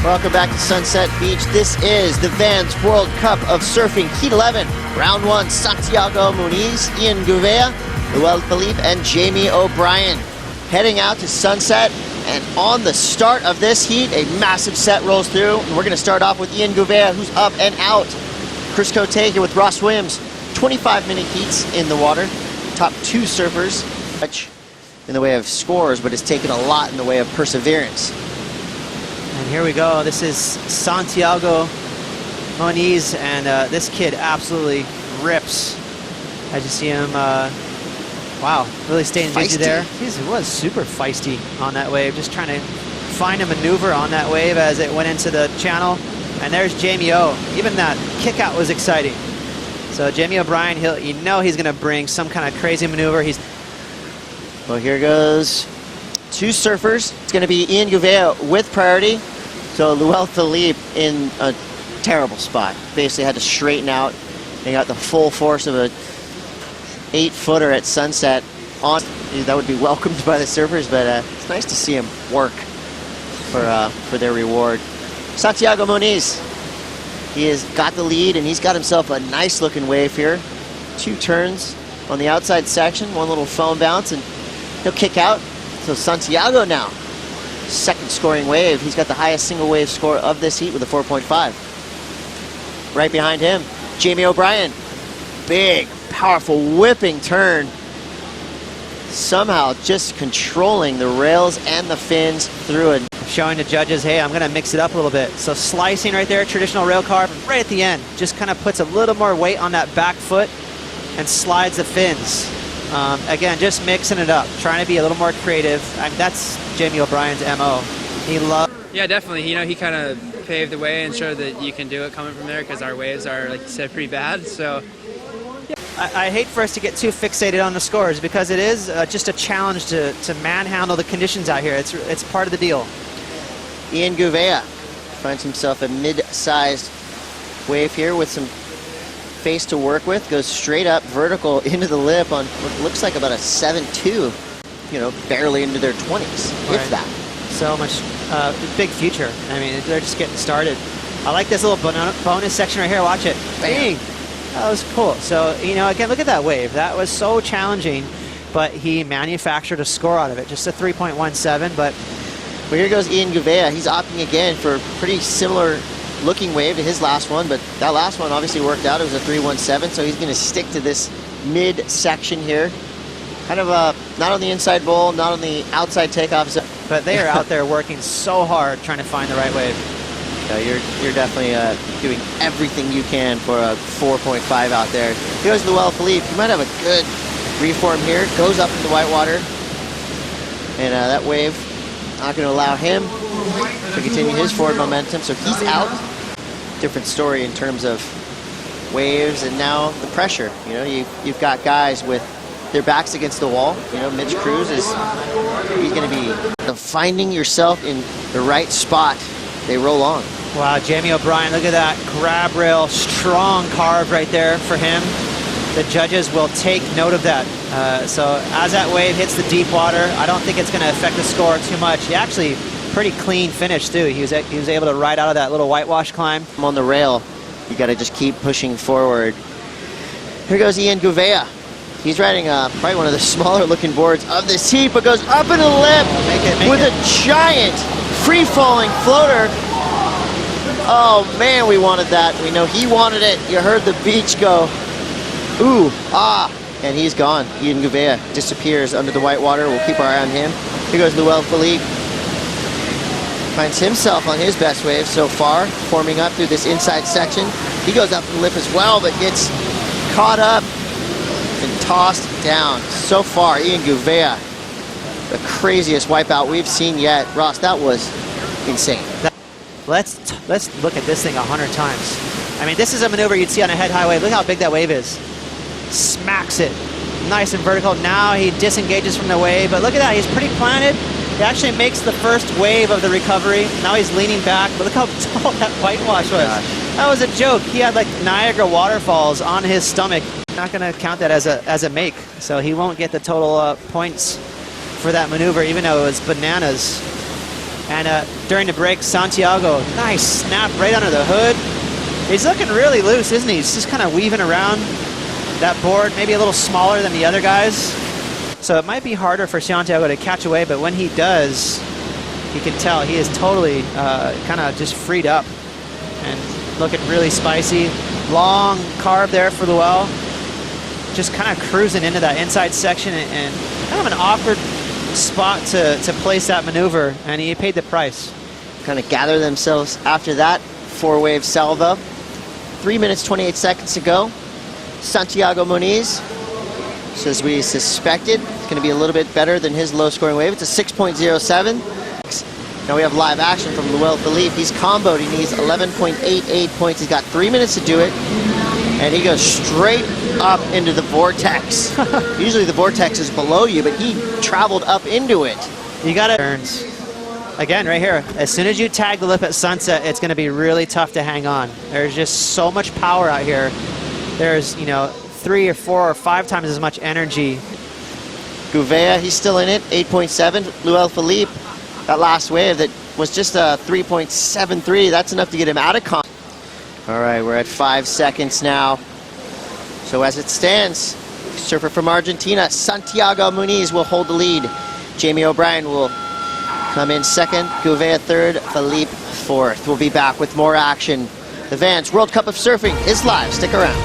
Welcome back to Sunset Beach. This is the Vans World Cup of Surfing Heat 11. Round 1, Santiago Muniz, Ian Gouveia, Luel Philippe, and Jamie O'Brien. Heading out to Sunset, and on the start of this heat, a massive set rolls through. And we're going to start off with Ian Gouveia, who's up and out. Chris Cote here with Ross Williams. 25-minute heats in the water. Top 2 surfers in the way of scores, but it's taken a lot in the way of perseverance. And here we go. This is Santiago Muniz, and this kid absolutely rips. As you see him, wow, really staying busy there. He was super feisty on that wave, just trying to find a maneuver on that wave as it went into the channel. And there's Jamie O. Even that kick out was exciting. So Jamie O'Brien, you know he's going to bring some kind of crazy maneuver. Well, here goes 2 surfers. It's going to be Ian Gouveia with priority. So Luel Philippe in a terrible spot. Basically had to straighten out and got the full force of a 8-footer at sunset on. That would be welcomed by the surfers, but it's nice to see him work for their reward. Santiago Muniz, he has got the lead, and he's got himself a nice looking wave here. 2 turns on the outside section, 1 little foam bounce, and he'll kick out. So Santiago now, second scoring wave. He's got the highest single wave score of this heat with a 4.5. Right behind him, Jamie O'Brien. Big, powerful whipping turn. Somehow just controlling the rails and the fins through it. Showing the judges, hey, I'm going to mix it up a little bit. So slicing right there, traditional rail carve, right at the end. Just kind of puts a little more weight on that back foot and slides the fins. Again, just mixing it up, trying to be a little more creative. I mean, that's Jamie O'Brien's MO. He loves. Yeah, definitely. You know, he kind of paved the way and showed that you can do it coming from there, because our waves are, like you said, pretty bad. So yeah. I hate for us to get too fixated on the scores, because it is just a challenge to manhandle the conditions out here. It's part of the deal. Ian Gouveia finds himself a mid-sized wave here with some face to work with. Goes straight up vertical into the lip on what looks like about a 7.2. You know, barely into their 20s, right. If that. So much big future. I mean, they're just getting started. I like this little bonus section right here. Watch it. Bang. That was cool. So, you know, again, look at that wave. That was so challenging, but he manufactured a score out of it. Just a 3.17, but... Well, here goes Ian Gouveia. He's opting again for a pretty similar looking wave to his last one, but that last one obviously worked out. It was a 3.17, so he's going to stick to this mid section here. Kind of not on the inside bowl, not on the outside takeoff. But they are out there working so hard trying to find the right wave. You're definitely doing everything you can for a 4.5 out there. Here goes Luel Philippe. He might have a good reform here. Goes up into whitewater, and that wave not going to allow him to continue his forward momentum, so he's out. Different story in terms of waves and now the pressure. You know, you've got guys with their backs against the wall. You know, Mitch Cruz he's going to be finding yourself in the right spot. They roll on. Wow, Jamie O'Brien, look at that grab rail, strong carve right there for him. The judges will take note of that. So as that wave hits the deep water, I don't think it's going to affect the score too much. He actually pretty clean finish too. He was able to ride out of that little whitewash climb. On the rail, you got to just keep pushing forward. Here goes Ian Gouveia. He's riding probably one of the smaller looking boards of this heat, but goes up into the lip with a giant free-falling floater. Oh man, we wanted that. We know he wanted it. You heard the beach go, ooh, ah, and he's gone. Ian Gouveia disappears under the white water. We'll keep our eye on him. Here goes Luel Philippe. Finds himself on his best wave so far, forming up through this inside section. He goes up the lip as well, but gets caught up and tossed down. So far, Ian Gouveia, the craziest wipeout we've seen yet. Ross, that was insane. Let's look at this thing 100 times. I mean, this is a maneuver you'd see on a head high wave. Look how big that wave is. Smacks it. Nice and vertical. Now he disengages from the wave, but look at that. He's pretty planted. He actually makes the first wave of the recovery. Now he's leaning back, but look how tall that whitewash was. Gosh. That was a joke. He had like Niagara waterfalls on his stomach. Not going to count that as a make, so he won't get the total points for that maneuver, even though it was bananas. And during the break, Santiago, nice snap right under the hood. He's looking really loose, isn't he? He's just kind of weaving around that board, maybe a little smaller than the other guys. So it might be harder for Santiago to catch away, but when he does, you can tell he is totally kind of just freed up and looking really spicy. Long carb there for Luell. Just kind of cruising into that inside section and kind of an awkward spot to place that maneuver, and he paid the price. Kind of gather themselves after that 4-wave salvo. 3 minutes, 28 seconds to go. Santiago Moniz, so as we suspected, it's going to be a little bit better than his low-scoring wave. It's a 6.07. Now we have live action from Luell Philippe. He's comboed. He needs 11.88 points. He's got 3 minutes to do it, and he goes straight up into the vortex. Usually the vortex is below you, but he traveled up into it. You got it. Turns. Again, right here, as soon as you tag the lip at sunset, it's going to be really tough to hang on. There's just so much power out here. There's, 3 or 4 or 5 times as much energy. Gouveia, he's still in it, 8.7. Luell Philippe, that last wave that was just a 3.73. That's enough to get him out of con. All right, we're at 5 seconds now. So as it stands, surfer from Argentina, Santiago Moniz will hold the lead. Jamie O'Brien will come in second, Gouveia third, Philippe fourth. We'll be back with more action. The Vans World Cup of Surfing is live. Stick around.